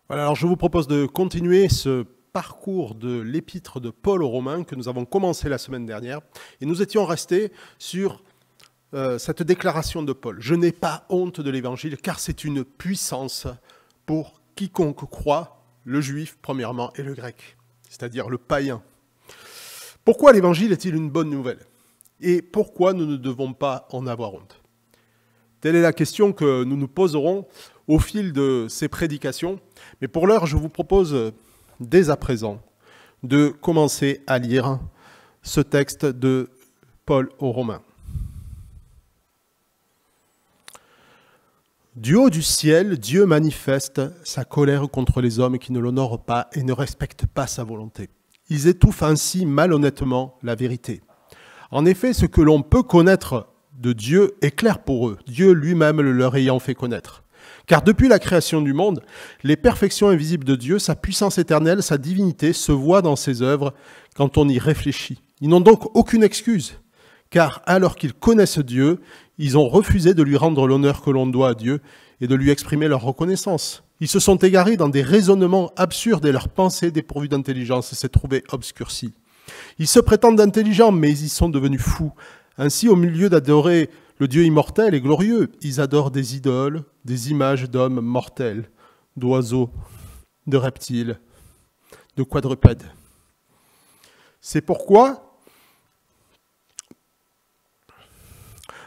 Voilà, alors je vous propose de continuer ce parcours de l'épître de Paul aux Romains que nous avons commencé la semaine dernière. Et nous étions restés sur cette déclaration de Paul. Je n'ai pas honte de l'évangile car c'est une puissance pour quiconque croit, le juif premièrement et le grec, c'est-à-dire le païen. Pourquoi l'évangile est-il une bonne nouvelle? Et pourquoi nous ne devons pas en avoir honte? Telle est la question que nous nous poserons au fil de ces prédications. Mais pour l'heure, je vous propose dès à présent de commencer à lire ce texte de Paul aux Romains. Du haut du ciel, Dieu manifeste sa colère contre les hommes qui ne l'honorent pas et ne respectent pas sa volonté. Ils étouffent ainsi malhonnêtement la vérité. En effet, ce que l'on peut connaître de Dieu est clair pour eux, Dieu lui-même le leur ayant fait connaître. Car depuis la création du monde, les perfections invisibles de Dieu, sa puissance éternelle, sa divinité se voient dans ses œuvres quand on y réfléchit. Ils n'ont donc aucune excuse, car alors qu'ils connaissent Dieu, ils ont refusé de lui rendre l'honneur que l'on doit à Dieu et de lui exprimer leur reconnaissance. Ils se sont égarés dans des raisonnements absurdes et leur pensée dépourvue d'intelligence s'est trouvée obscurcie. Ils se prétendent intelligents, mais ils sont devenus fous. Ainsi, au milieu d'adorer le Dieu immortel et glorieux, ils adorent des idoles, des images d'hommes mortels, d'oiseaux, de reptiles, de quadrupèdes. C'est pourquoi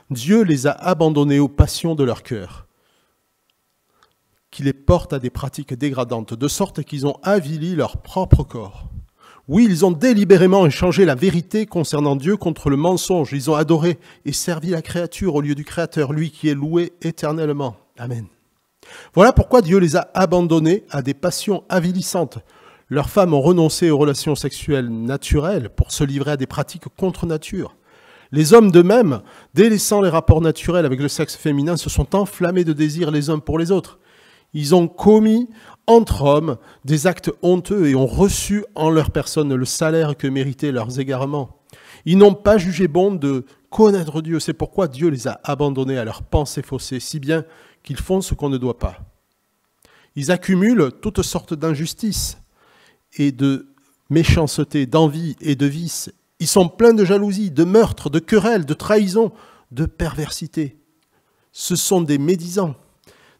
Dieu les a abandonnés aux passions de leur cœur, qui les portent à des pratiques dégradantes, de sorte qu'ils ont avili leur propre corps. Oui, ils ont délibérément échangé la vérité concernant Dieu contre le mensonge. Ils ont adoré et servi la créature au lieu du Créateur, lui qui est loué éternellement. Amen. Voilà pourquoi Dieu les a abandonnés à des passions avilissantes. Leurs femmes ont renoncé aux relations sexuelles naturelles pour se livrer à des pratiques contre nature. Les hommes de même, délaissant les rapports naturels avec le sexe féminin, se sont enflammés de désir les uns pour les autres. Ils ont commis entre hommes des actes honteux et ont reçu en leur personne le salaire que méritaient leurs égarements. Ils n'ont pas jugé bon de connaître Dieu. C'est pourquoi Dieu les a abandonnés à leurs pensées faussées, si bien qu'ils font ce qu'on ne doit pas. Ils accumulent toutes sortes d'injustices et de méchanceté, d'envie et de vices. Ils sont pleins de jalousie, de meurtre, de querelles, de trahison, de perversité. Ce sont des médisants,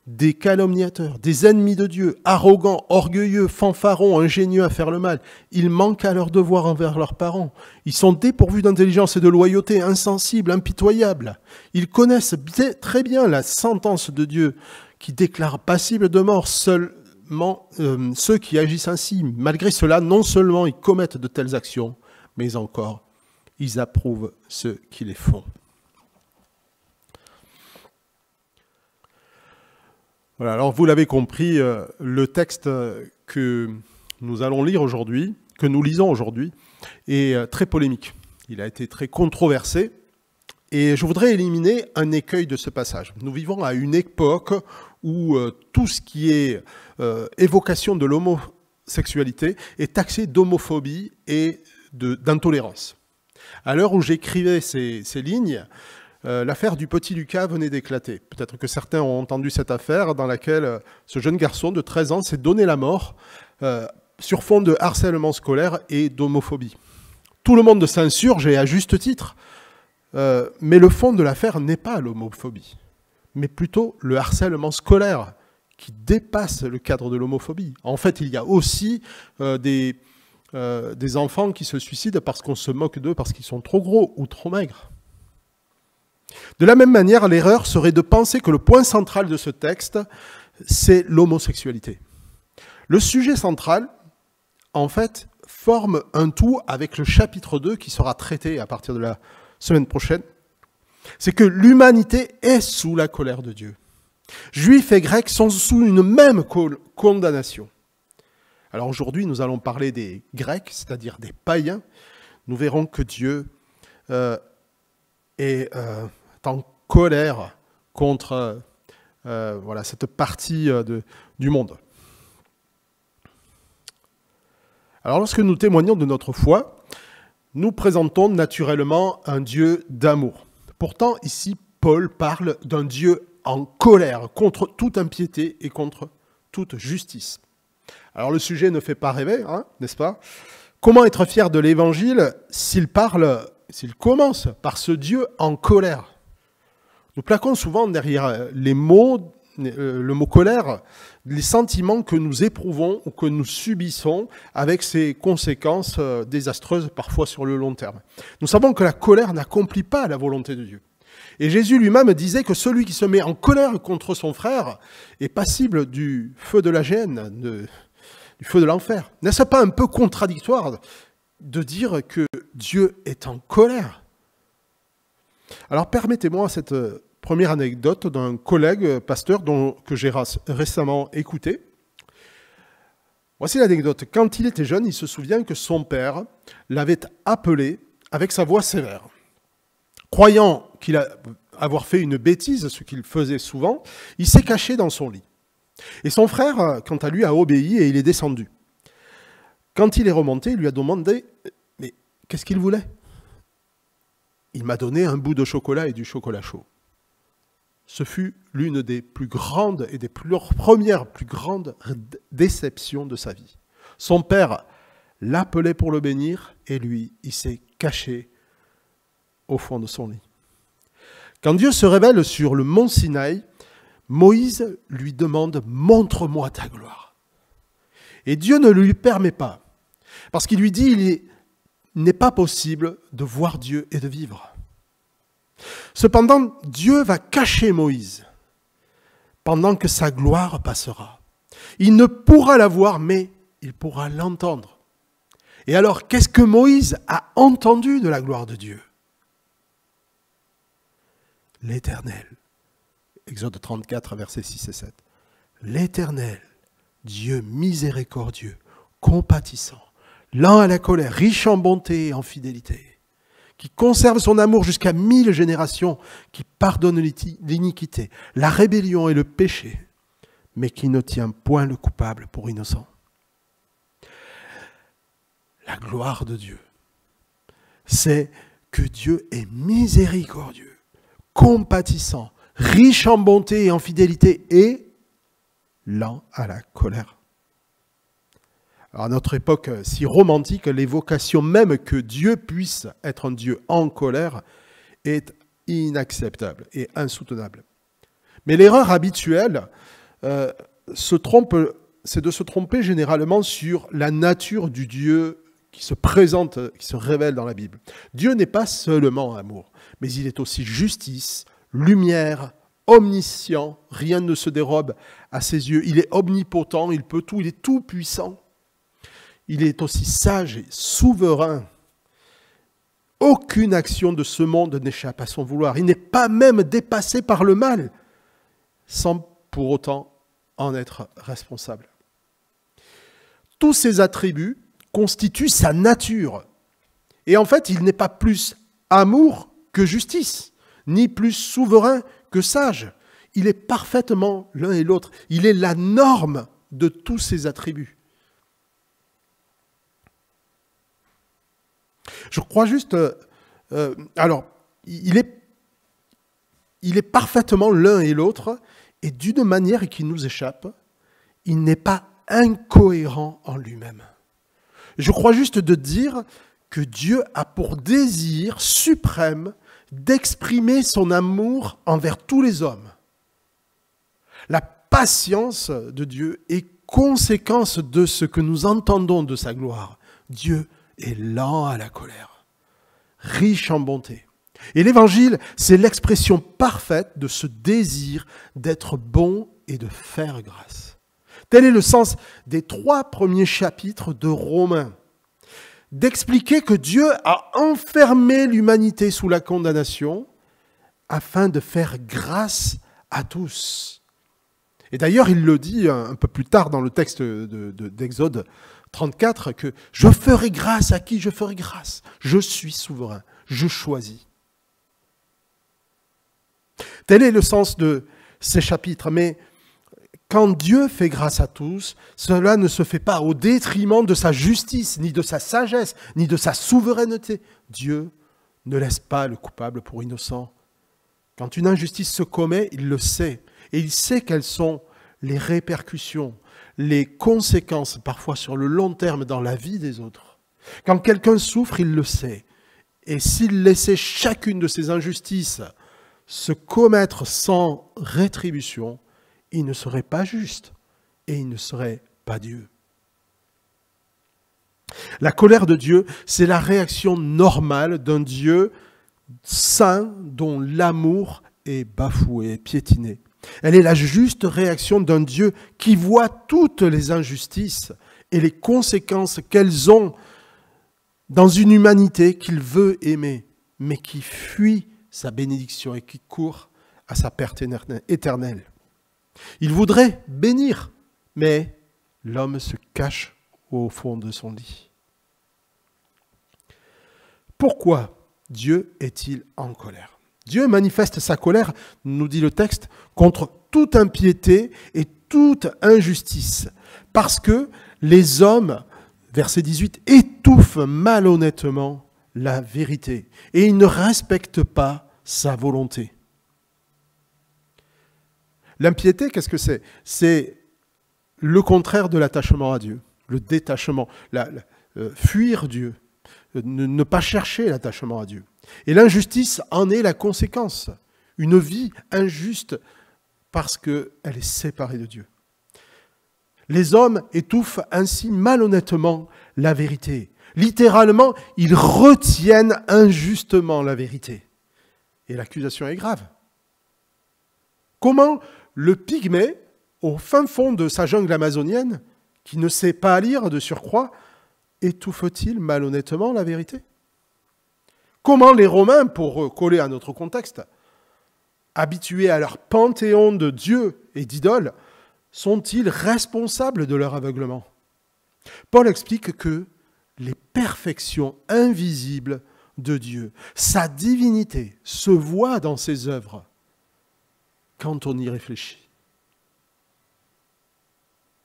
des calomniateurs, des ennemis de Dieu, arrogants, orgueilleux, fanfarons, ingénieux à faire le mal. Ils manquent à leur devoir envers leurs parents. Ils sont dépourvus d'intelligence et de loyauté, insensibles, impitoyables. Ils connaissent très bien la sentence de Dieu qui déclare passible de mort seulement ceux qui agissent ainsi. Malgré cela, non seulement ils commettent de telles actions, mais encore, ils approuvent ceux qui les font. Voilà, alors vous l'avez compris, le texte que nous allons lire aujourd'hui, que nous lisons aujourd'hui, est très polémique. Il a été très controversé et je voudrais éliminer un écueil de ce passage. Nous vivons à une époque où tout ce qui est évocation de l'homosexualité est taxé d'homophobie et d'intolérance. À l'heure où j'écrivais ces lignes, l'affaire du petit Lucas venait d'éclater. Peut-être que certains ont entendu cette affaire dans laquelle ce jeune garçon de 13 ans s'est donné la mort sur fond de harcèlement scolaire et d'homophobie. Tout le monde s'insurge et à juste titre, mais le fond de l'affaire n'est pas l'homophobie, mais plutôt le harcèlement scolaire qui dépasse le cadre de l'homophobie. En fait, il y a aussi des enfants qui se suicident parce qu'on se moque d'eux, parce qu'ils sont trop gros ou trop maigres. De la même manière, l'erreur serait de penser que le point central de ce texte, c'est l'homosexualité. Le sujet central, en fait, forme un tout avec le chapitre 2 qui sera traité à partir de la semaine prochaine. C'est que l'humanité est sous la colère de Dieu. Juifs et Grecs sont sous une même condamnation. Alors aujourd'hui, nous allons parler des Grecs, c'est-à-dire des païens. Nous verrons que Dieu est en colère contre cette partie du monde. Alors lorsque nous témoignons de notre foi, nous présentons naturellement un Dieu d'amour. Pourtant, ici, Paul parle d'un Dieu en colère contre toute impiété et contre toute justice. Alors le sujet ne fait pas rêver, hein, n'est-ce pas? Comment être fier de l'Évangile s'il commence par ce Dieu en colère? Nous plaquons souvent derrière les mots, le mot colère, les sentiments que nous éprouvons ou que nous subissons avec ses conséquences désastreuses parfois sur le long terme. Nous savons que la colère n'accomplit pas la volonté de Dieu. Et Jésus lui-même disait que celui qui se met en colère contre son frère est passible du feu de la gêne, du feu de l'enfer. N'est-ce pas un peu contradictoire de dire que Dieu est en colère? Alors permettez-moi cette première anecdote d'un collègue pasteur que j'ai récemment écouté. Voici l'anecdote. Quand il était jeune, il se souvient que son père l'avait appelé avec sa voix sévère. Croyant avoir fait une bêtise, ce qu'il faisait souvent, il s'est caché dans son lit. Et son frère, quant à lui, a obéi et il est descendu. Quand il est remonté, il lui a demandé « Mais qu'est-ce qu'il voulait ?» Il m'a donné un bout de chocolat et du chocolat chaud. Ce fut l'une des plus grandes et des premières plus grandes déceptions de sa vie. Son père l'appelait pour le bénir et lui, il s'est caché au fond de son lit. Quand Dieu se révèle sur le mont Sinaï, Moïse lui demande « Montre-moi ta gloire ». Et Dieu ne lui permet pas, parce qu'il lui dit « Il n'est pas possible de voir Dieu et de vivre ». Cependant, Dieu va cacher Moïse pendant que sa gloire passera. Il ne pourra la voir, mais il pourra l'entendre. Et alors, qu'est-ce que Moïse a entendu de la gloire de Dieu? L'Éternel. Exode 34, versets 6 et 7. L'Éternel, Dieu miséricordieux, compatissant, lent à la colère, riche en bonté et en fidélité, qui conserve son amour jusqu'à 1000 générations, qui pardonne l'iniquité, la rébellion et le péché, mais qui ne tient point le coupable pour innocent. La gloire de Dieu, c'est que Dieu est miséricordieux, compatissant, riche en bonté et en fidélité et lent à la colère. Alors à notre époque si romantique, l'évocation même que Dieu puisse être un Dieu en colère est inacceptable et insoutenable. Mais l'erreur habituelle c'est de se tromper généralement sur la nature du Dieu qui se présente, qui se révèle dans la Bible. Dieu n'est pas seulement amour, mais il est aussi justice, lumière, omniscient, rien ne se dérobe à ses yeux. Il est omnipotent, il peut tout, il est tout puissant. Il est aussi sage et souverain. Aucune action de ce monde n'échappe à son vouloir. Il n'est pas même dépassé par le mal, sans pour autant en être responsable. Tous ces attributs constituent sa nature. Et en fait, il n'est pas plus amour que justice, ni plus souverain que sage. Il est parfaitement l'un et l'autre. Il est la norme de tous ces attributs. Je crois juste... il est parfaitement l'un et l'autre, et d'une manière qui nous échappe, il n'est pas incohérent en lui-même. Je crois juste de dire que Dieu a pour désir suprême d'exprimer son amour envers tous les hommes. La patience de Dieu est conséquence de ce que nous entendons de sa gloire. Dieu est lent à la colère, riche en bonté. Et l'Évangile, c'est l'expression parfaite de ce désir d'être bon et de faire grâce. Tel est le sens des 3 premiers chapitres de Romains. D'expliquer que Dieu a enfermé l'humanité sous la condamnation afin de faire grâce à tous. Et d'ailleurs, il le dit un peu plus tard dans le texte d'Exode 34, que je ferai grâce à qui je ferai grâce. Je suis souverain, je choisis. Tel est le sens de ces chapitres. Mais quand Dieu fait grâce à tous, cela ne se fait pas au détriment de sa justice, ni de sa sagesse, ni de sa souveraineté. Dieu ne laisse pas le coupable pour innocent. Quand une injustice se commet, il le sait. Et il sait quelles sont les répercussions, les conséquences, parfois sur le long terme, dans la vie des autres. Quand quelqu'un souffre, il le sait. Et s'il laissait chacune de ces injustices se commettre sans rétribution, il ne serait pas juste et il ne serait pas Dieu. La colère de Dieu, c'est la réaction normale d'un Dieu saint dont l'amour est bafoué, piétiné. Elle est la juste réaction d'un Dieu qui voit toutes les injustices et les conséquences qu'elles ont dans une humanité qu'il veut aimer, mais qui fuit sa bénédiction et qui court à sa perte éternelle. Il voudrait bénir, mais l'homme se cache au fond de son lit. Pourquoi Dieu est-il en colère ? Dieu manifeste sa colère, nous dit le texte, contre toute impiété et toute injustice, parce que les hommes, verset 18, étouffent malhonnêtement la vérité et ils ne respectent pas sa volonté. L'impiété, qu'est-ce que c'est ? C'est le contraire de l'attachement à Dieu, le détachement, fuir Dieu, ne pas chercher l'attachement à Dieu. Et l'injustice en est la conséquence. Une vie injuste parce qu'elle est séparée de Dieu. Les hommes étouffent ainsi malhonnêtement la vérité. Littéralement, ils retiennent injustement la vérité. Et l'accusation est grave. Comment le pygmée, au fin fond de sa jungle amazonienne, qui ne sait pas lire de surcroît, étouffe-t-il malhonnêtement la vérité ? Comment les Romains, pour coller à notre contexte, habitués à leur panthéon de dieux et d'idoles, sont-ils responsables de leur aveuglement ? Paul explique que les perfections invisibles de Dieu, sa divinité, se voient dans ses œuvres quand on y réfléchit.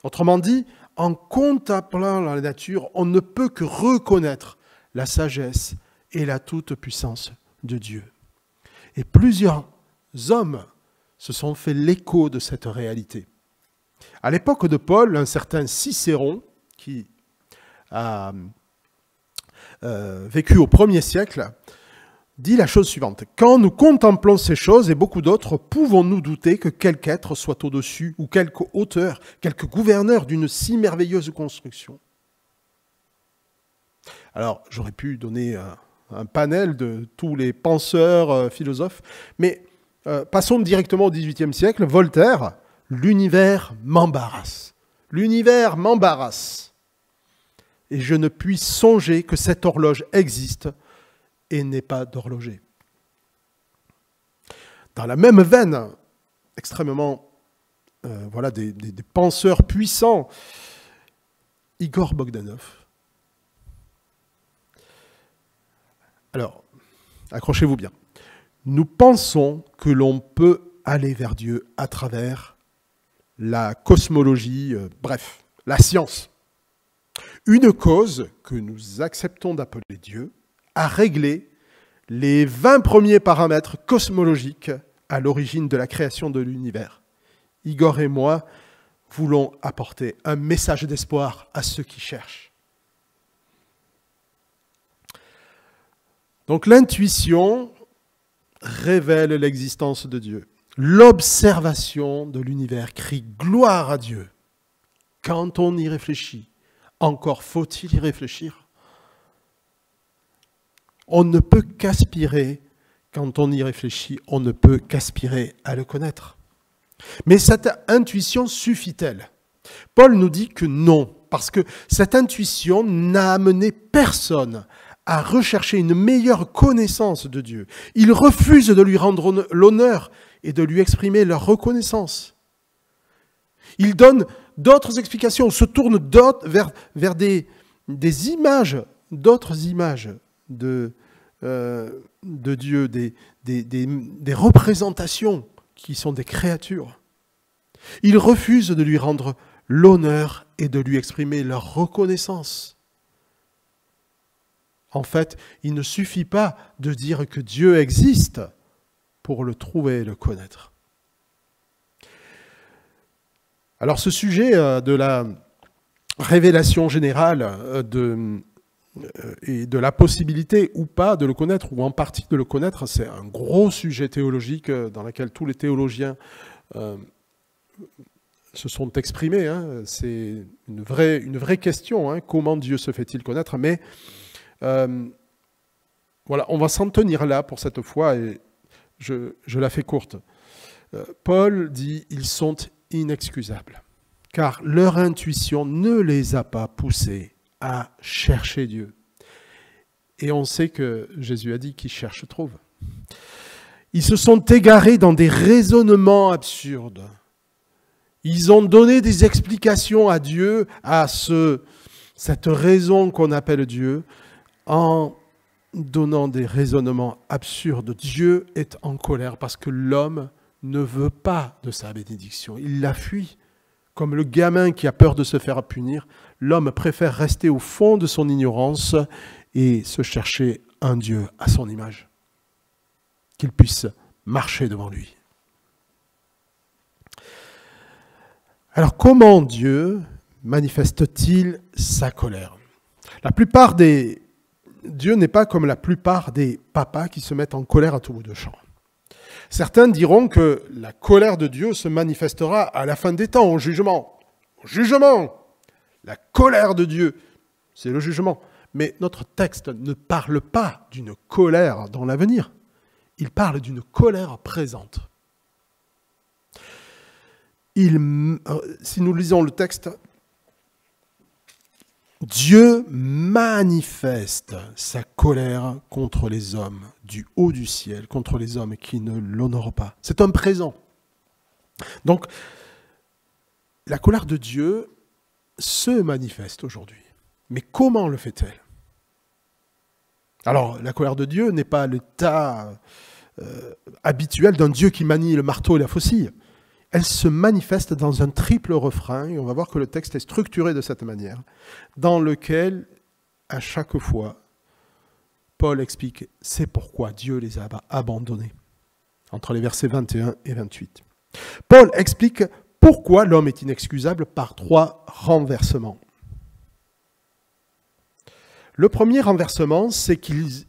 Autrement dit, en contemplant la nature, on ne peut que reconnaître la sagesse et la toute-puissance de Dieu. Et plusieurs hommes se sont fait l'écho de cette réalité. À l'époque de Paul, un certain Cicéron, qui a vécu au 1er siècle, dit la chose suivante. « Quand nous contemplons ces choses et beaucoup d'autres, pouvons-nous douter que quelque être soit au-dessus ou quelque auteur, quelque gouverneur d'une si merveilleuse construction ?» Alors, j'aurais pu donner un panel de tous les penseurs, philosophes, mais passons directement au XVIIIe siècle. Voltaire, « L'univers m'embarrasse. L'univers m'embarrasse. Et je ne puis songer que cette horloge existe et n'est pas d'horloger. » Dans la même veine, extrêmement, des penseurs puissants, Igor Bogdanov. Alors, accrochez-vous bien. Nous pensons que l'on peut aller vers Dieu à travers la cosmologie, bref, la science. Une cause que nous acceptons d'appeler Dieu a réglé les 20 premiers paramètres cosmologiques à l'origine de la création de l'univers. Igor et moi voulons apporter un message d'espoir à ceux qui cherchent. Donc l'intuition révèle l'existence de Dieu. L'observation de l'univers crie gloire à Dieu. Quand on y réfléchit, encore faut-il y réfléchir. On ne peut qu'aspirer, quand on y réfléchit, on ne peut qu'aspirer à le connaître. Mais cette intuition suffit-elle ? Paul nous dit que non, parce que cette intuition n'a amené personne à rechercher une meilleure connaissance de Dieu. Ils refusent de lui rendre l'honneur et de lui exprimer leur reconnaissance. Ils donnent d'autres explications, se tournent vers des images, d'autres images de Dieu, des représentations qui sont des créatures. Ils refusent de lui rendre l'honneur et de lui exprimer leur reconnaissance. En fait, il ne suffit pas de dire que Dieu existe pour le trouver et le connaître. Alors ce sujet de la révélation générale et de la possibilité ou pas de le connaître, ou en partie de le connaître, c'est un gros sujet théologique dans lequel tous les théologiens se sont exprimés. Hein. C'est une vraie question, hein. Comment Dieu se fait-il connaître? Mais voilà, on va s'en tenir là pour cette fois, et je la fais courte. Paul dit « Ils sont inexcusables » car leur intuition ne les a pas poussés à chercher Dieu. Et on sait que Jésus a dit qui cherche trouve. Ils se sont égarés dans des raisonnements absurdes. Ils ont donné des explications à Dieu, à cette raison qu'on appelle Dieu, en donnant des raisonnements absurdes. Dieu est en colère parce que l'homme ne veut pas de sa bénédiction. Il la fuit. Comme le gamin qui a peur de se faire punir, l'homme préfère rester au fond de son ignorance et se chercher un Dieu à son image, qu'il puisse marcher devant lui. Alors comment Dieu manifeste-t-il sa colère? Dieu n'est pas comme la plupart des papas qui se mettent en colère à tout bout de champ. Certains diront que la colère de Dieu se manifestera à la fin des temps, au jugement. Au jugement! La colère de Dieu, c'est le jugement. Mais notre texte ne parle pas d'une colère dans l'avenir. Il parle d'une colère présente. Si nous lisons le texte, Dieu manifeste sa colère contre les hommes du haut du ciel, contre les hommes qui ne l'honorent pas. C'est un présent. Donc, la colère de Dieu se manifeste aujourd'hui. Mais comment le fait-elle? Alors, la colère de Dieu n'est pas l'état habituel d'un Dieu qui manie le marteau et la faucille. Elle se manifeste dans un triple refrain, et on va voir que le texte est structuré de cette manière, dans lequel, à chaque fois, Paul explique c'est pourquoi Dieu les a abandonnés, entre les versets 21 et 28. Paul explique pourquoi l'homme est inexcusable par 3 renversements. Le premier renversement, c'est qu'ils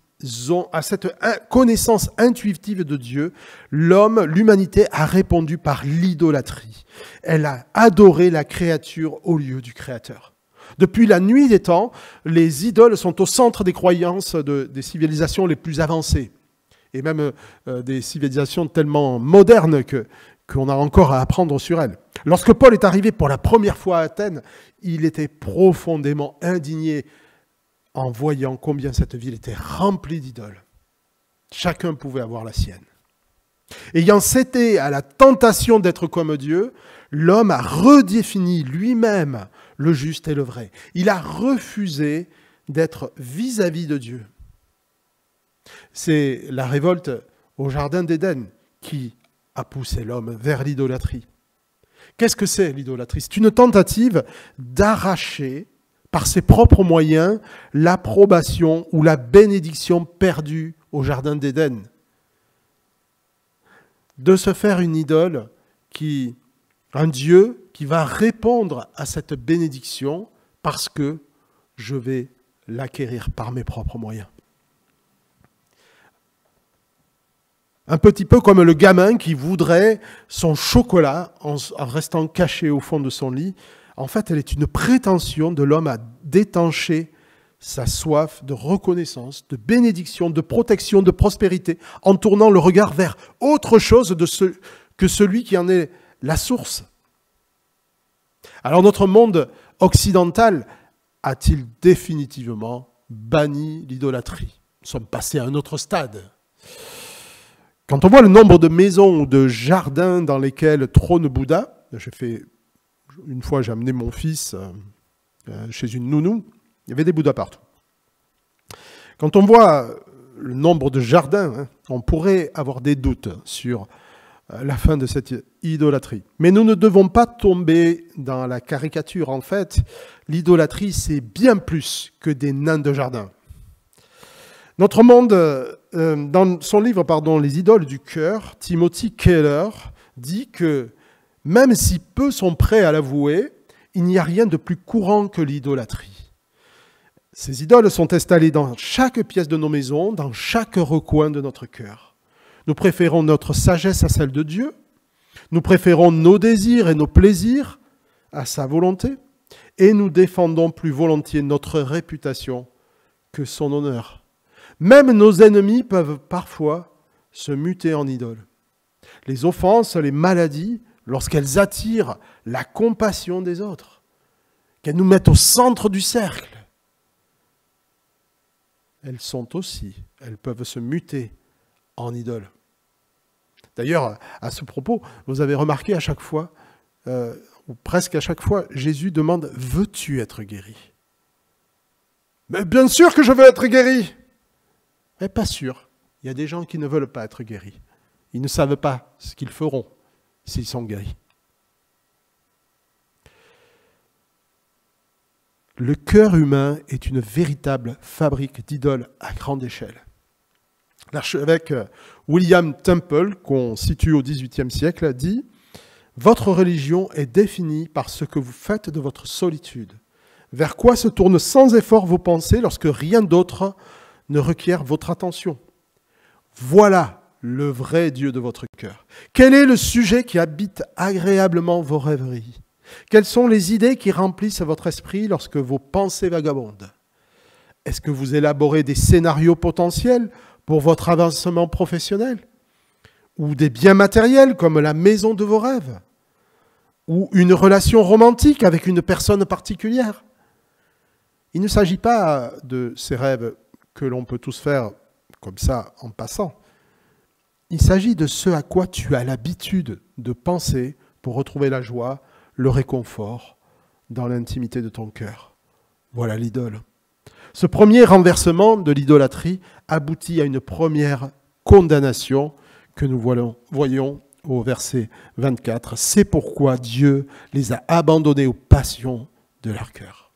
ont, à cette connaissance intuitive de Dieu, l'humanité a répondu par l'idolâtrie. Elle a adoré la créature au lieu du Créateur. Depuis la nuit des temps, les idoles sont au centre des croyances des civilisations les plus avancées, et même des civilisations tellement modernes qu'on a encore à apprendre sur elles. Lorsque Paul est arrivé pour la première fois à Athènes, il était profondément indigné en voyant combien cette ville était remplie d'idoles. Chacun pouvait avoir la sienne. Ayant cédé à la tentation d'être comme Dieu, l'homme a redéfini lui-même le juste et le vrai. Il a refusé d'être vis-à-vis de Dieu. C'est la révolte au jardin d'Éden qui a poussé l'homme vers l'idolâtrie. Qu'est-ce que c'est l'idolâtrie? C'est une tentative d'arracher par ses propres moyens, l'approbation ou la bénédiction perdue au jardin d'Éden. De se faire une idole, un Dieu qui va répondre à cette bénédiction parce que je vais l'acquérir par mes propres moyens. Un petit peu comme le gamin qui voudrait son chocolat en restant caché au fond de son lit. En fait, elle est une prétention de l'homme à d'étancher sa soif de reconnaissance, de bénédiction, de protection, de prospérité, en tournant le regard vers autre chose que celui qui en est la source. Alors notre monde occidental a-t-il définitivement banni l'idolâtrie? Nous sommes passés à un autre stade. Quand on voit le nombre de maisons ou de jardins dans lesquels trône Bouddha, une fois, j'ai amené mon fils chez une nounou, il y avait des Bouddhas partout. Quand on voit le nombre de jardins, on pourrait avoir des doutes sur la fin de cette idolâtrie. Mais nous ne devons pas tomber dans la caricature. En fait, l'idolâtrie, c'est bien plus que des nains de jardin. Notre monde, dans son livre, Les idoles du cœur, Timothy Keller dit que Même si peu sont prêts à l'avouer, il n'y a rien de plus courant que l'idolâtrie. Ces idoles sont installées dans chaque pièce de nos maisons, dans chaque recoin de notre cœur. Nous préférons notre sagesse à celle de Dieu. Nous préférons nos désirs et nos plaisirs à sa volonté. Et nous défendons plus volontiers notre réputation que son honneur. Même nos ennemis peuvent parfois se muter en idoles. Les offenses, les maladies, lorsqu'elles attirent la compassion des autres, qu'elles nous mettent au centre du cercle, elles peuvent se muter en idoles. D'ailleurs, à ce propos, vous avez remarqué à chaque fois, ou presque à chaque fois, Jésus demande « Veux-tu être guéri ?» Mais bien sûr que je veux être guéri. Mais pas sûr. Il y a des gens qui ne veulent pas être guéris. Ils ne savent pas ce qu'ils feront s'ils sont guéris. Le cœur humain est une véritable fabrique d'idoles à grande échelle. L'archevêque William Temple, qu'on situe au XVIIIe siècle, dit « Votre religion est définie par ce que vous faites de votre solitude. Vers quoi se tournent sans effort vos pensées lorsque rien d'autre ne requiert votre attention? Voilà le vrai Dieu de votre cœur. Quel est le sujet qui habite agréablement vos rêveries? Quelles sont les idées qui remplissent votre esprit lorsque vos pensées vagabondent? Est-ce que vous élaborez des scénarios potentiels pour votre avancement professionnel? Ou des biens matériels comme la maison de vos rêves? Ou une relation romantique avec une personne particulière? Il ne s'agit pas de ces rêves que l'on peut tous faire comme ça en passant. Il s'agit de ce à quoi tu as l'habitude de penser pour retrouver la joie, le réconfort dans l'intimité de ton cœur. Voilà l'idole. Ce premier renversement de l'idolâtrie aboutit à une première condamnation que nous voyons au verset 24. C'est pourquoi Dieu les a abandonnés aux passions de leur cœur.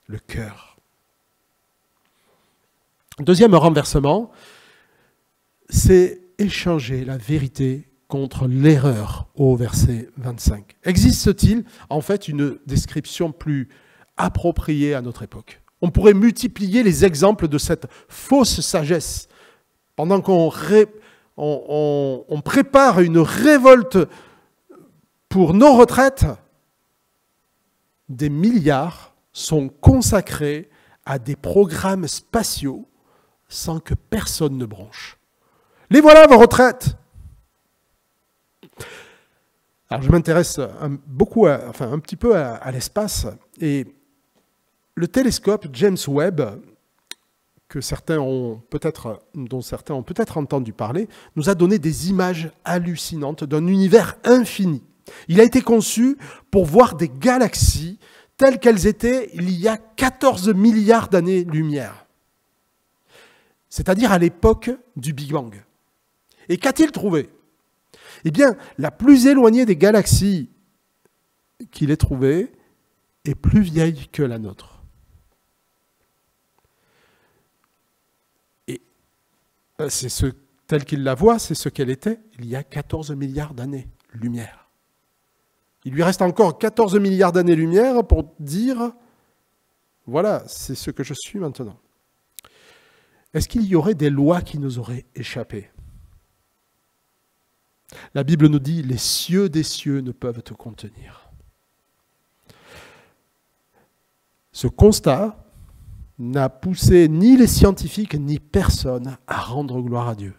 Le cœur. Deuxième renversement, c'est échanger la vérité contre l'erreur au verset 25. Existe-t-il en fait une description plus appropriée à notre époque? On pourrait multiplier les exemples de cette fausse sagesse. Pendant qu'on prépare une révolte pour nos retraites, des milliards sont consacrés à des programmes spatiaux sans que personne ne bronche. Les voilà vos retraites! Alors je m'intéresse un petit peu à l'espace, et le télescope James Webb, dont certains ont peut-être entendu parler, nous a donné des images hallucinantes d'un univers infini. Il a été conçu pour voir des galaxies telles qu'elles étaient il y a 14 milliards d'années-lumière, c'est-à-dire à l'époque du Big Bang. Et qu'a-t-il trouvé? Eh bien, la plus éloignée des galaxies qu'il ait trouvée est plus vieille que la nôtre. Et tel qu'il la voit, c'est ce qu'elle était il y a 14 milliards d'années-lumière. Il lui reste encore 14 milliards d'années-lumière pour dire « Voilà, c'est ce que je suis maintenant ». Est-ce qu'il y aurait des lois qui nous auraient échappé? La Bible nous dit « Les cieux des cieux ne peuvent te contenir ». Ce constat n'a poussé ni les scientifiques ni personne à rendre gloire à Dieu.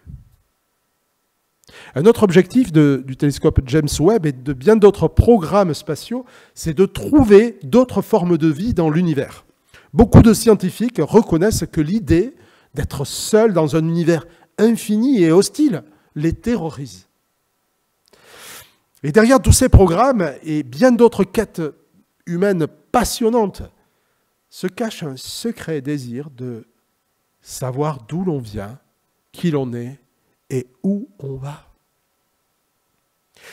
Un autre objectif du télescope James Webb et de bien d'autres programmes spatiaux, c'est de trouver d'autres formes de vie dans l'univers. Beaucoup de scientifiques reconnaissent que l'idée d'être seul dans un univers infini et hostile les terrorise. Et derrière tous ces programmes et bien d'autres quêtes humaines passionnantes se cache un secret désir de savoir d'où l'on vient, qui l'on est et où on va.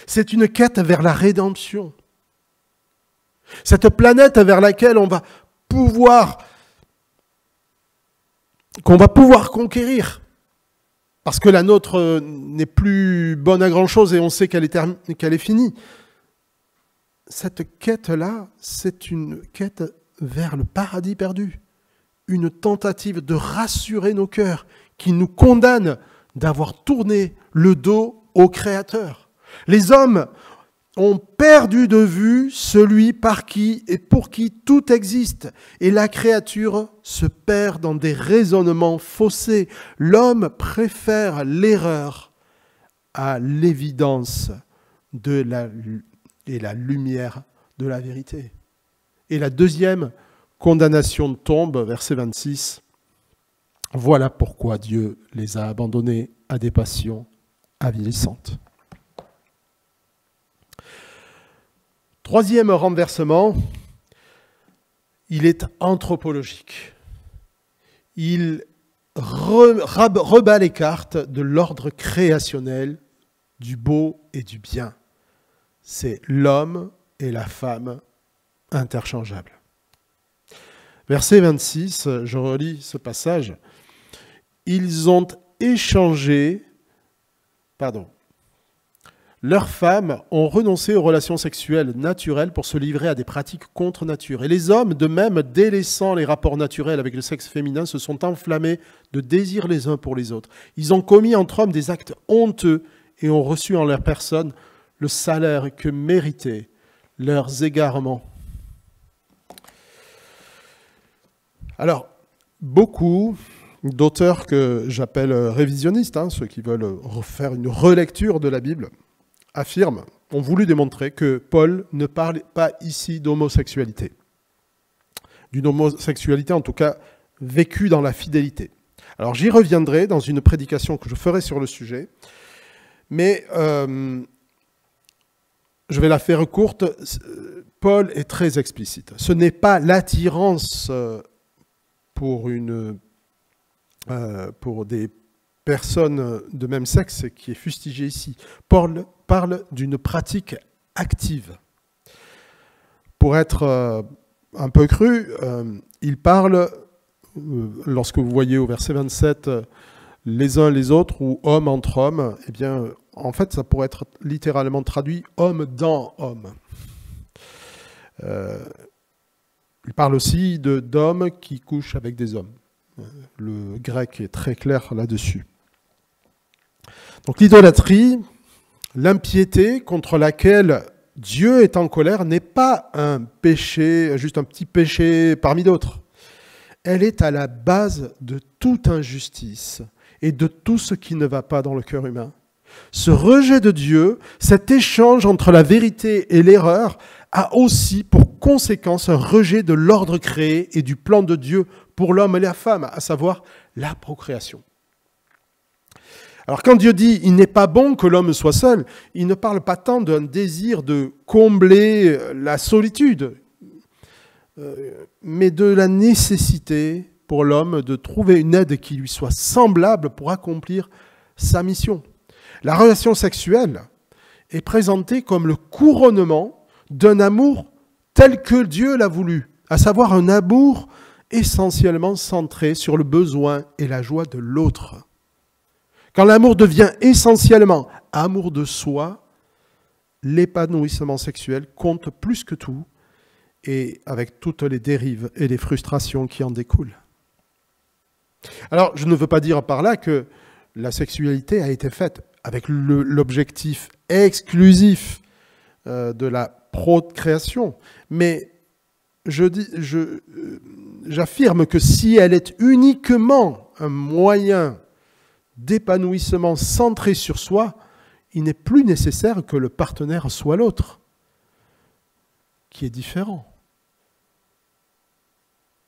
C'est une quête vers la rédemption. Cette planète vers laquelle qu'on va pouvoir conquérir. parce que la nôtre n'est plus bonne à grand-chose et on sait qu'elle est finie. Cette quête-là, c'est une quête vers le paradis perdu, une tentative de rassurer nos cœurs qui nous condamne d'avoir tourné le dos au Créateur. Les hommes ont perdu de vue celui par qui et pour qui tout existe. Et la créature se perd dans des raisonnements faussés. L'homme préfère l'erreur à l'évidence et la lumière de la vérité. Et la deuxième condamnation tombe, verset 26. Voilà pourquoi Dieu les a abandonnés à des passions avilissantes. Troisième renversement, il est anthropologique. Il rebat les cartes de l'ordre créationnel, du beau et du bien. C'est l'homme et la femme interchangeables. Verset 26, je relis ce passage. Ils ont échangé, leurs femmes ont renoncé aux relations sexuelles naturelles pour se livrer à des pratiques contre nature. Et les hommes, de même, délaissant les rapports naturels avec le sexe féminin, se sont enflammés de désir les uns pour les autres. Ils ont commis entre hommes des actes honteux et ont reçu en leur personne le salaire que méritaient leurs égarements. Alors, beaucoup d'auteurs que j'appelle révisionnistes, ceux qui veulent refaire une relecture de la Bible, ont voulu démontrer que Paul ne parle pas ici d'homosexualité. D'une homosexualité, en tout cas, vécue dans la fidélité. Alors j'y reviendrai dans une prédication que je ferai sur le sujet, mais je vais la faire courte. Paul est très explicite. Ce n'est pas l'attirance pour des personnes de même sexe qui est fustigée ici. Paul parle d'une pratique active. Pour être un peu cru, il parle, lorsque vous voyez au verset 27, les uns les autres ou hommes entre hommes, eh bien, en fait, ça pourrait être littéralement traduit homme dans homme. Il parle aussi d'hommes qui couchent avec des hommes. Le grec est très clair là-dessus. Donc l'idolâtrie, l'impiété contre laquelle Dieu est en colère n'est pas un péché, juste un petit péché parmi d'autres. Elle est à la base de toute injustice et de tout ce qui ne va pas dans le cœur humain. Ce rejet de Dieu, cet échange entre la vérité et l'erreur, a aussi pour conséquence un rejet de l'ordre créé et du plan de Dieu pour l'homme et la femme, à savoir la procréation. Alors quand Dieu dit « il n'est pas bon que l'homme soit seul », il ne parle pas tant d'un désir de combler la solitude, mais de la nécessité pour l'homme de trouver une aide qui lui soit semblable pour accomplir sa mission. La relation sexuelle est présentée comme le couronnement d'un amour tel que Dieu l'a voulu, à savoir un amour essentiellement centré sur le besoin et la joie de l'autre. Quand l'amour devient essentiellement amour de soi, l'épanouissement sexuel compte plus que tout, et avec toutes les dérives et les frustrations qui en découlent. Alors, je ne veux pas dire par là que la sexualité a été faite avec l'objectif exclusif de la procréation, mais j'affirme que si elle est uniquement un moyen d'épanouissement centré sur soi, il n'est plus nécessaire que le partenaire soit l'autre, qui est différent.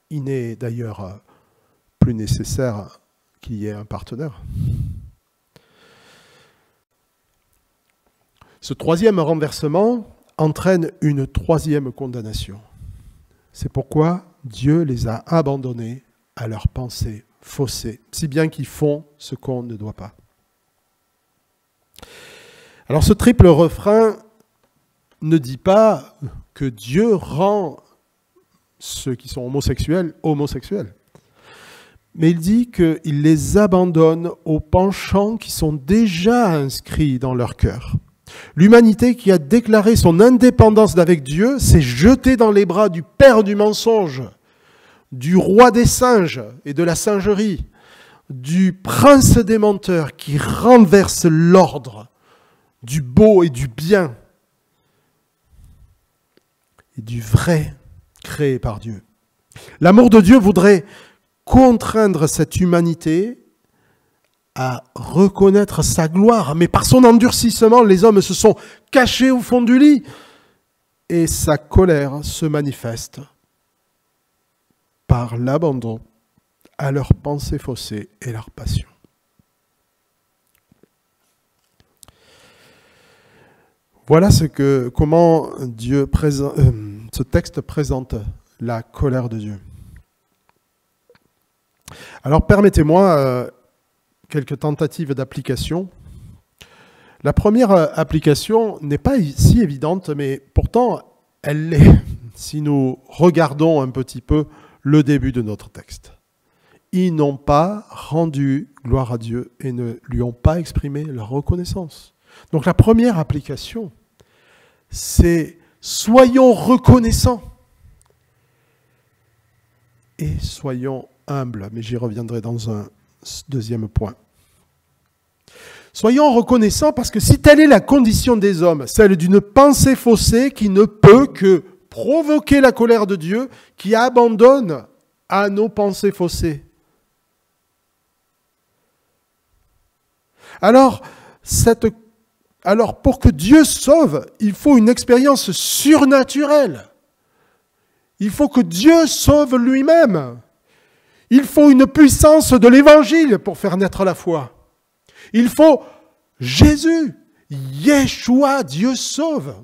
Il n'est d'ailleurs plus nécessaire qu'il y ait un partenaire. Ce troisième renversement entraîne une troisième condamnation. C'est pourquoi Dieu les a abandonnés à leurs pensées faussées, si bien qu'ils font ce qu'on ne doit pas. Alors ce triple refrain ne dit pas que Dieu rend ceux qui sont homosexuels homosexuels, Mais il dit qu'il les abandonne aux penchants qui sont déjà inscrits dans leur cœur. L'humanité qui a déclaré son indépendance d'avec Dieu s'est jetée dans les bras du père du mensonge, du roi des singes et de la singerie, du prince des menteurs qui renverse l'ordre du beau et du bien et du vrai créé par Dieu. L'amour de Dieu voudrait contraindre cette humanité à reconnaître sa gloire, mais par son endurcissement, les hommes se sont cachés au fond du lit et sa colère se manifeste par l'abandon à leurs pensées faussées et leurs passions. Voilà comment ce texte présente la colère de Dieu. Alors permettez-moi quelques tentatives d'application. La première application n'est pas si évidente, mais pourtant elle l'est si nous regardons un petit peu le début de notre texte. Ils n'ont pas rendu gloire à Dieu et ne lui ont pas exprimé leur reconnaissance. Donc la première application, c'est soyons reconnaissants et soyons humbles. Mais j'y reviendrai dans un deuxième point. Soyons reconnaissants parce que si telle est la condition des hommes, celle d'une pensée faussée qui ne peut que provoquer la colère de Dieu, qui abandonne à nos pensées faussées. Alors pour que Dieu sauve, il faut une expérience surnaturelle. Il faut que Dieu sauve lui-même. Il faut une puissance de l'Évangile pour faire naître la foi. Il faut Jésus, Yeshua, Dieu sauve.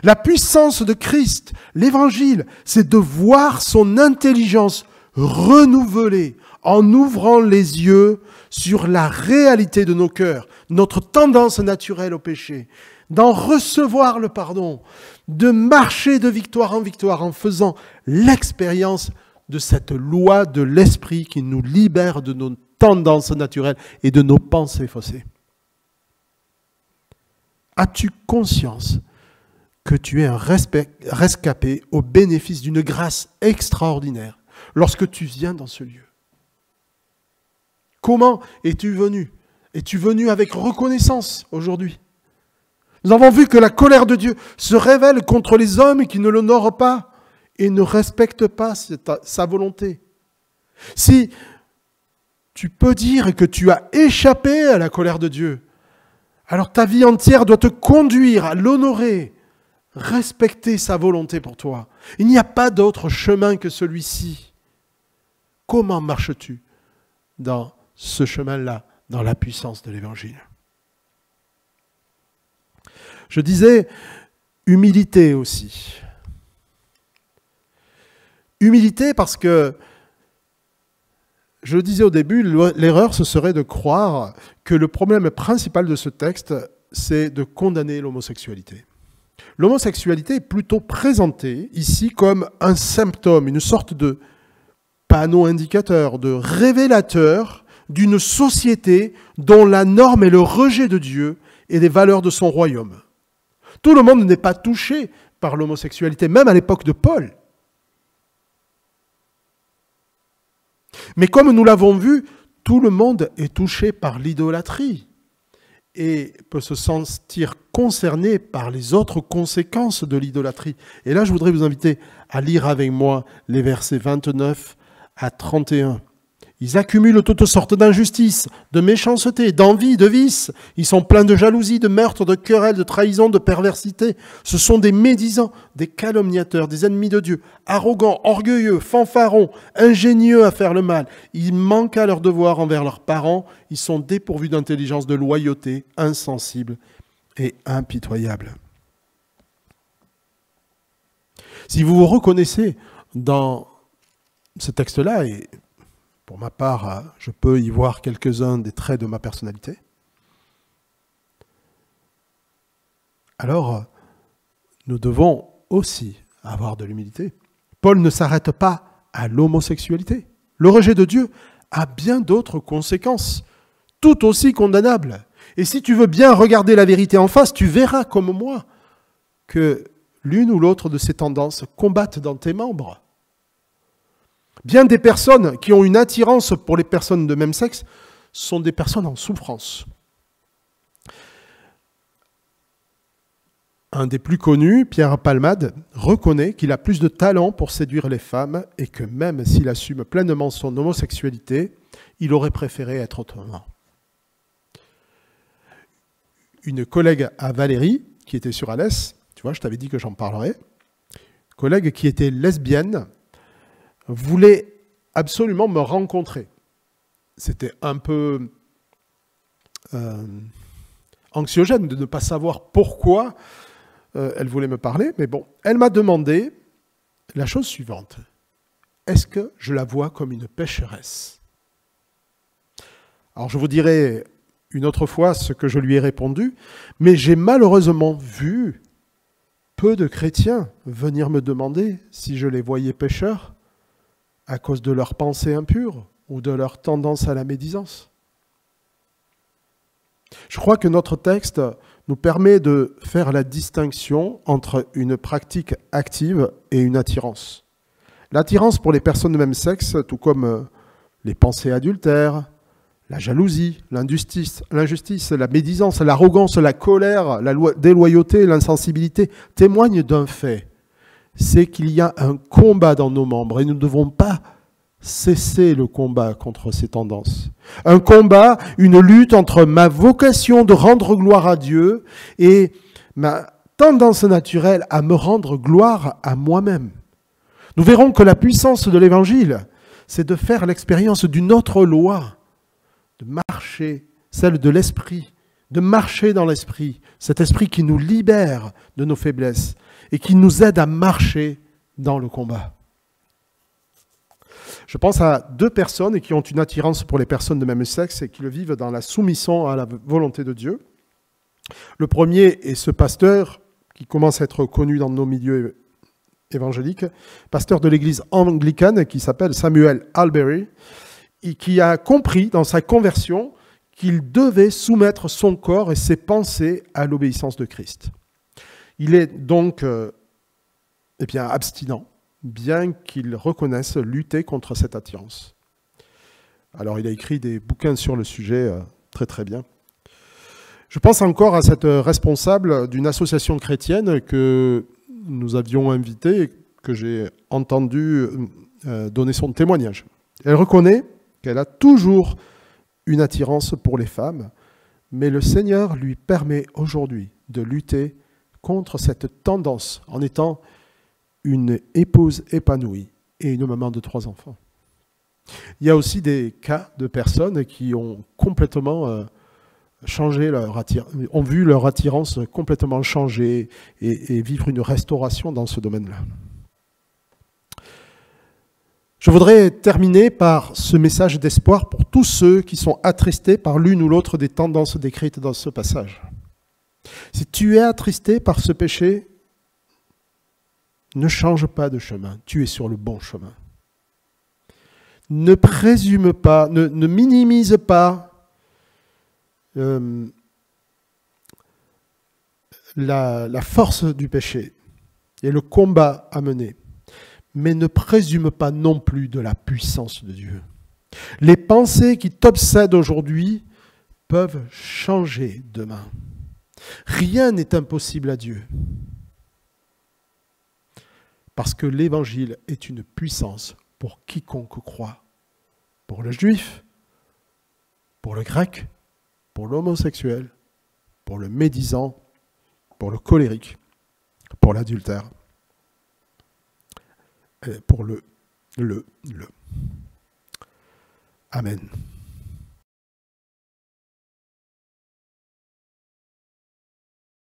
La puissance de Christ, l'Évangile, c'est de voir son intelligence renouvelée en ouvrant les yeux sur la réalité de nos cœurs, notre tendance naturelle au péché, d'en recevoir le pardon, de marcher de victoire en faisant l'expérience de cette loi de l'esprit qui nous libère de nos tendances naturelles et de nos pensées faussées. As-tu conscience que tu es un rescapé au bénéfice d'une grâce extraordinaire lorsque tu viens dans ce lieu? Comment es-tu venu? Es-tu venu avec reconnaissance aujourd'hui? Nous avons vu que la colère de Dieu se révèle contre les hommes qui ne l'honorent pas et ne respectent pas sa volonté. Si tu peux dire que tu as échappé à la colère de Dieu, alors ta vie entière doit te conduire à l'honorer, respecter sa volonté pour toi. Il n'y a pas d'autre chemin que celui-ci. Comment marches-tu dans ce chemin-là, dans la puissance de l'Évangile? Je disais humilité aussi. Humilité parce que, je le disais au début, l'erreur ce serait de croire que le problème principal de ce texte, c'est de condamner l'homosexualité. L'homosexualité est plutôt présentée ici comme un symptôme, une sorte de panneau indicateur, de révélateur d'une société dont la norme est le rejet de Dieu et des valeurs de son royaume. Tout le monde n'est pas touché par l'homosexualité, même à l'époque de Paul. Mais comme nous l'avons vu, tout le monde est touché par l'idolâtrie et peut se sentir concerné par les autres conséquences de l'idolâtrie. Et là, je voudrais vous inviter à lire avec moi les versets 29 à 31. Ils accumulent toutes sortes d'injustices, de méchanceté, d'envie, de vices. Ils sont pleins de jalousie, de meurtre, de querelles, de trahison, de perversité. Ce sont des médisants, des calomniateurs, des ennemis de Dieu, arrogants, orgueilleux, fanfarons, ingénieux à faire le mal. Ils manquent à leur devoir envers leurs parents. Ils sont dépourvus d'intelligence, de loyauté, insensibles et impitoyables. Si vous vous reconnaissez dans ce texte-là, et pour ma part, je peux y voir quelques-uns des traits de ma personnalité, alors nous devons aussi avoir de l'humilité. Paul ne s'arrête pas à l'homosexualité. Le rejet de Dieu a bien d'autres conséquences, tout aussi condamnables. Et si tu veux bien regarder la vérité en face, tu verras comme moi que l'une ou l'autre de ces tendances combattent dans tes membres. Bien des personnes qui ont une attirance pour les personnes de même sexe sont des personnes en souffrance. Un des plus connus, Pierre Palmade, reconnaît qu'il a plus de talent pour séduire les femmes et que même s'il assume pleinement son homosexualité, il aurait préféré être autrement. Une collègue à Valérie, qui était sur Alès, tu vois, je t'avais dit que j'en parlerais, collègue qui était lesbienne, voulait absolument me rencontrer. C'était un peu anxiogène de ne pas savoir pourquoi elle voulait me parler, mais bon, elle m'a demandé la chose suivante. Est-ce que je la vois comme une pécheresse? Alors je vous dirai une autre fois ce que je lui ai répondu, mais j'ai malheureusement vu peu de chrétiens venir me demander si je les voyais pécheurs à cause de leurs pensées impures ou de leur tendance à la médisance. Je crois que notre texte nous permet de faire la distinction entre une pratique active et une attirance. L'attirance pour les personnes de même sexe, tout comme les pensées adultères, la jalousie, l'injustice, la médisance, l'arrogance, la colère, la déloyauté, l'insensibilité, témoignent d'un fait. C'est qu'il y a un combat dans nos membres et nous ne devons pas cesser le combat contre ces tendances. Un combat, une lutte entre ma vocation de rendre gloire à Dieu et ma tendance naturelle à me rendre gloire à moi-même. Nous verrons que la puissance de l'Évangile, c'est de faire l'expérience d'une autre loi, de marcher, celle de l'Esprit, de marcher dans l'Esprit, cet Esprit qui nous libère de nos faiblesses et qui nous aide à marcher dans le combat. Je pense à deux personnes qui ont une attirance pour les personnes de même sexe et qui le vivent dans la soumission à la volonté de Dieu. Le premier est ce pasteur qui commence à être connu dans nos milieux évangéliques, pasteur de l'église anglicane qui s'appelle Samuel Albery, et qui a compris dans sa conversion qu'il devait soumettre son corps et ses pensées à l'obéissance de Christ. Il est donc abstinent, bien qu'il reconnaisse lutter contre cette attirance. Alors il a écrit des bouquins sur le sujet très très bien. Je pense encore à cette responsable d'une association chrétienne que nous avions invitée et que j'ai entendu donner son témoignage. Elle reconnaît qu'elle a toujours une attirance pour les femmes, mais le Seigneur lui permet aujourd'hui de lutter contre cette tendance en étant une épouse épanouie et une maman de 3 enfants. Il y a aussi des cas de personnes qui ont complètement changé ont vu leur attirance complètement changer et vivre une restauration dans ce domaine-là. Je voudrais terminer par ce message d'espoir pour tous ceux qui sont attristés par l'une ou l'autre des tendances décrites dans ce passage. Si tu es attristé par ce péché, ne change pas de chemin, tu es sur le bon chemin. Ne présume pas, ne minimise pas la force du péché et le combat à mener. Mais ne présume pas non plus de la puissance de Dieu. Les pensées qui t'obsèdent aujourd'hui peuvent changer demain. Rien n'est impossible à Dieu. Parce que l'Évangile est une puissance pour quiconque croit. Pour le juif, pour le grec, pour l'homosexuel, pour le médisant, pour le colérique, pour l'adultère, pour le. Amen.